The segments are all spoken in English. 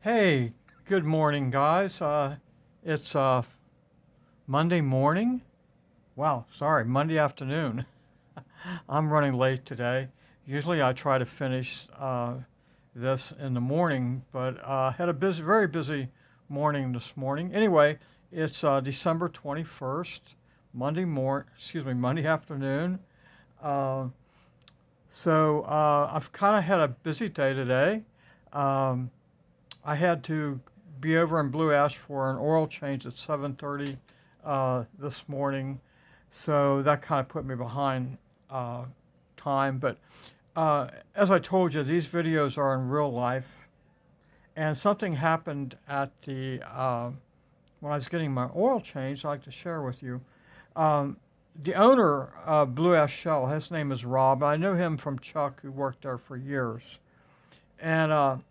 Hey, good morning, guys. It's Monday morning. Wow, sorry, Monday afternoon. I'm running late today. Usually I try to finish this in the morning, but had a very busy morning this morning. Anyway, it's December 21st, Monday afternoon. Uh, so I've kind of had a busy day today. Um, I had to be over in Blue Ash for an oil change at 7:30 this morning, so that kind of put me behind uh, time. But as I told you, these videos are in real life, and something happened at the when I was getting my oil change. I'd like to share with you. Um, the owner of Blue Ash Shell, his name is Rob. I know him from Chuck, who worked there for years, and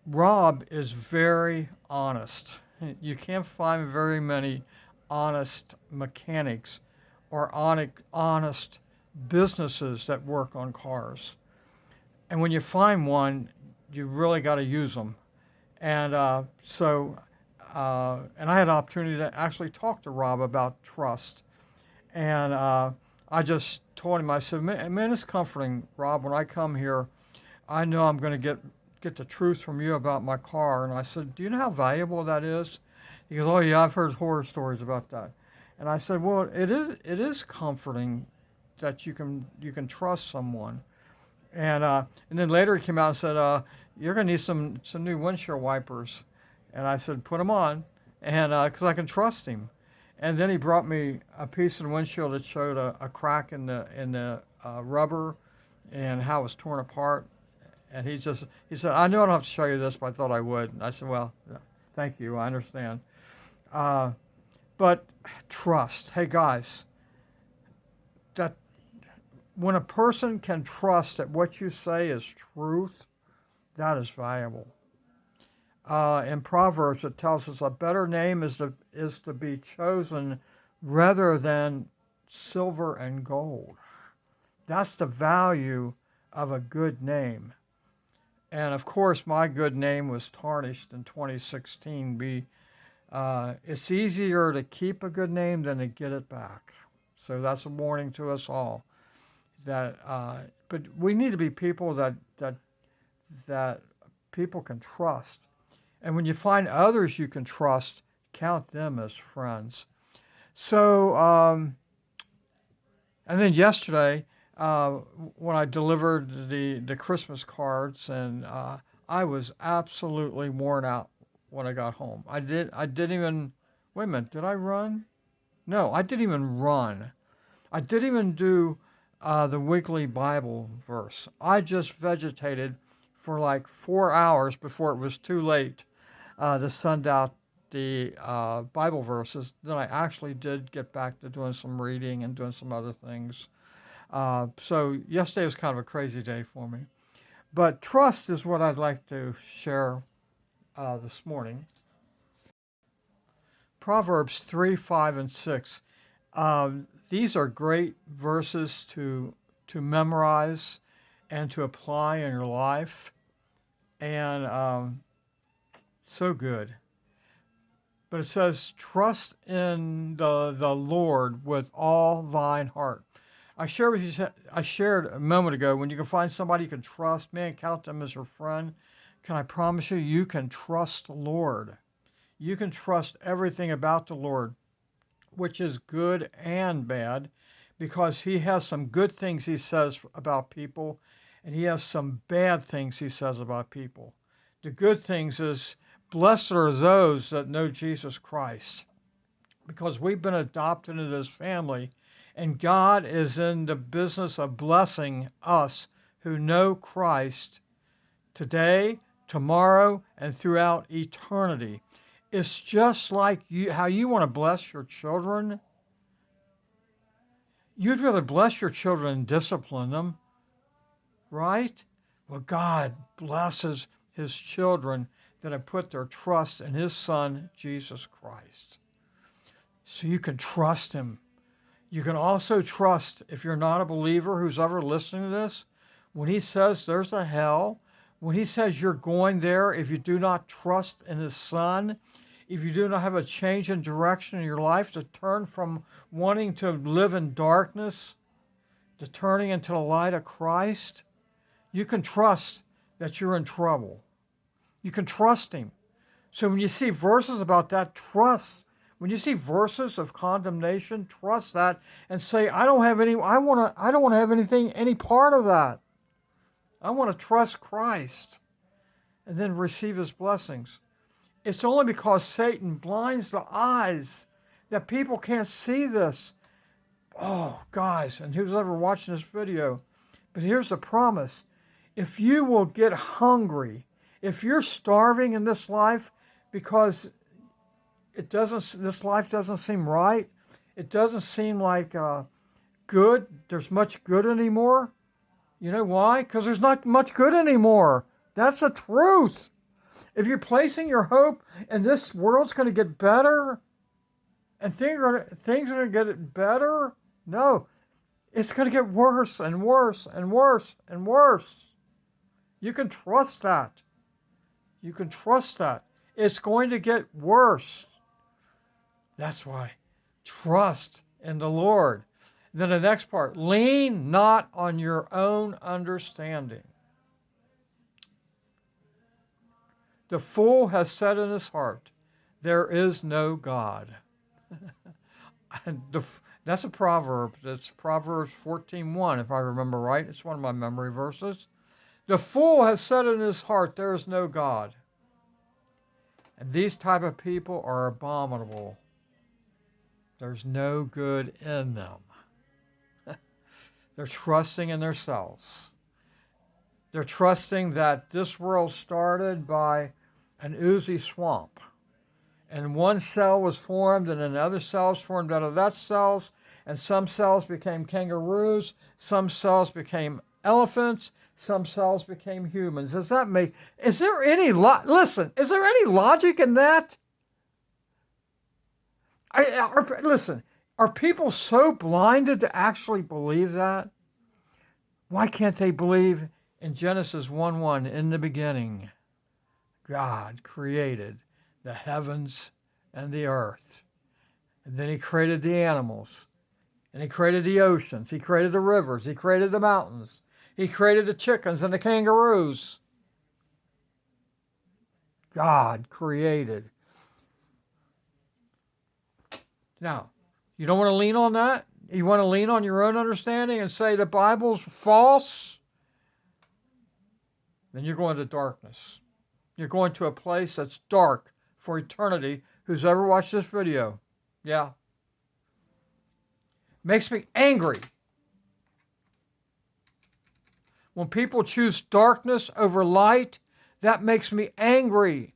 Rob is very honest. You can't find very many honest mechanics or honest businesses that work on cars. And when you find one, you really got to use them. And and I had an opportunity to actually talk to Rob about trust. And I just told him, I said, man, it's comforting, Rob. When I come here, I know I'm going to get the truth from you about my car. And I said, do you know how valuable that is? He goes, oh yeah, I've heard horror stories about that. And I said, well, it is comforting that you can trust someone. And then later he came out and said, you're going to need some new windshield wipers. And I said, put them on, and because I can trust him. And then he brought me a piece of the windshield that showed a crack in the rubber and how it was torn apart. And he said, I know I don't have to show you this, but I thought I would. And I said, well, yeah, thank you. I understand. Uh, but trust. Hey, guys, that when a person can trust that what you say is truth, that is valuable. In Proverbs, it tells us a better name is to be chosen rather than silver and gold. That's the value of a good name. And of course, my good name was tarnished in 2016. It's easier to keep a good name than to get it back. So that's a warning to us all. But we need to be people that people can trust. And when you find others you can trust, count them as friends. So, and then yesterday, uh, when I delivered the Christmas cards, and I was absolutely worn out when I got home. I didn't even wait a minute. Did I run? No, I didn't even run. I didn't even do the weekly Bible verse. I just vegetated for like 4 hours before it was too late to send out the Bible verses. Then I actually did get back to doing some reading and doing some other things. So yesterday was kind of a crazy day for me. But trust is what I'd like to share this morning. Proverbs 3, 5, and 6. These are great verses to memorize and to apply in your life. And so good. But it says, trust in the Lord with all thine heart. I shared a moment ago, when you can find somebody you can trust, man, count them as your friend. Can I promise you, you can trust the Lord. You can trust everything about the Lord, which is good and bad, because he has some good things he says about people, and he has some bad things he says about people. The good things is, blessed are those that know Jesus Christ, because we've been adopted into his family, and God is in the business of blessing us who know Christ today, tomorrow, and throughout eternity. It's just like how you want to bless your children. You'd rather bless your children and discipline them, right? Well, God blesses his children that have put their trust in his Son, Jesus Christ. So you can trust him. You can also trust, if you're not a believer who's ever listening to this, when he says there's a hell, when he says you're going there, if you do not trust in his Son, if you do not have a change in direction in your life to turn from wanting to live in darkness to turning into the light of Christ, you can trust that you're in trouble. You can trust him. So when you see verses about that, trust. When you see verses of condemnation, trust that and say, I don't want to have any part of that. I want to trust Christ and then receive his blessings. It's only because Satan blinds the eyes that people can't see this. Oh, guys, and who's ever watching this video? But here's the promise. If you will get hungry, if you're starving in this life because this life doesn't seem right, it doesn't seem like good, there's much good anymore. You know why? Because there's not much good anymore. That's the truth. If you're placing your hope and this world's going to get better and things are going to get better, no, it's going to get worse and worse and worse and worse. You can trust that. You can trust that. It's going to get worse. That's why. Trust in the Lord. Then the next part, lean not on your own understanding. The fool has said in his heart, there is no God. That's a proverb. That's Proverbs 14:1, if I remember right. It's one of my memory verses. The fool has said in his heart, there is no God. And these type of people are abominable. There's no good in them. They're trusting in themselves. They're trusting that this world started by an oozy swamp. And one cell was formed, and another cell was formed out of that cells, and some cells became kangaroos, some cells became elephants, some cells became humans. Does that make, is there any logic in that? Listen, are people so blinded to actually believe that? Why can't they believe in Genesis 1:1, in the beginning, God created the heavens and the earth. And then he created the animals. And he created the oceans. He created the rivers. He created the mountains. He created the chickens and the kangaroos. God created. Now, you don't want to lean on that? You want to lean on your own understanding and say the Bible's false? Then you're going to darkness. You're going to a place that's dark for eternity. Who's ever watched this video? Yeah. Makes me angry when people choose darkness over light. That makes me angry.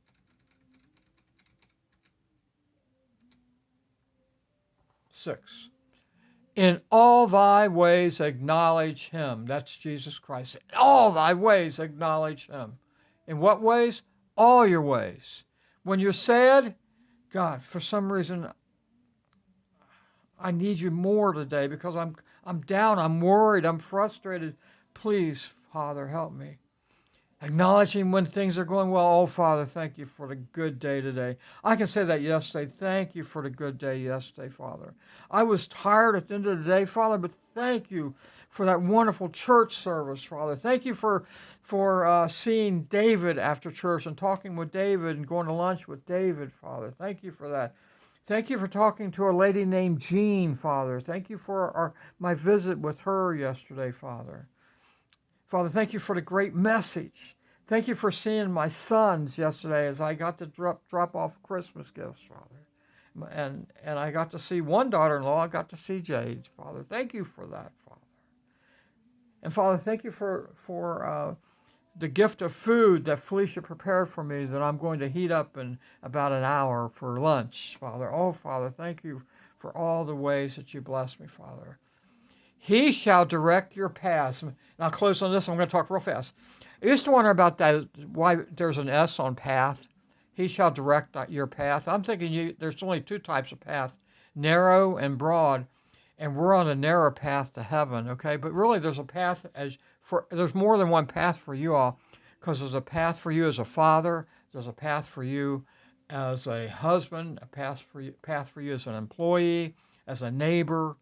Six. In all thy ways acknowledge him. That's Jesus Christ. In all thy ways acknowledge him. In what ways? All your ways. When you're sad, God, for some reason, I need you more today because I'm down, I'm worried, I'm frustrated. Please, Father, help me. Acknowledging when things are going well. Oh, Father, thank you for the good day today. I can say that yesterday. Thank you for the good day yesterday, Father. I was tired at the end of the day, Father, but thank you for that wonderful church service, Father. Thank you for seeing David after church and talking with David and going to lunch with David, Father. Thank you for that. Thank you for talking to a lady named Jean, Father. Thank you for my visit with her yesterday, Father. Father, thank you for the great message. Thank you for seeing my sons yesterday as I got to drop off Christmas gifts, Father. And I got to see one daughter-in-law. I got to see Jade, Father. Thank you for that, Father. And Father, thank you for the gift of food that Felicia prepared for me that I'm going to heat up in about an hour for lunch, Father. Oh, Father, thank you for all the ways that you bless me, Father. He shall direct your paths. And I'll close on this. I'm going to talk real fast. I used to wonder about that, why there's an S on path. He shall direct your path. I'm thinking there's only two types of path, narrow and broad, and we're on a narrow path to heaven, okay? But really there's a path there's more than one path for you all. because there's a path for you as a father. There's a path for you as a husband, a path for you as an employee, as a neighbor,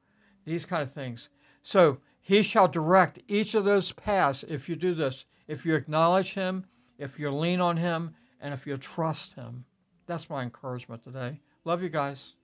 these kind of things. So he shall direct each of those paths if you do this, if you acknowledge him, if you lean on him, and if you trust him. That's my encouragement today. Love you guys.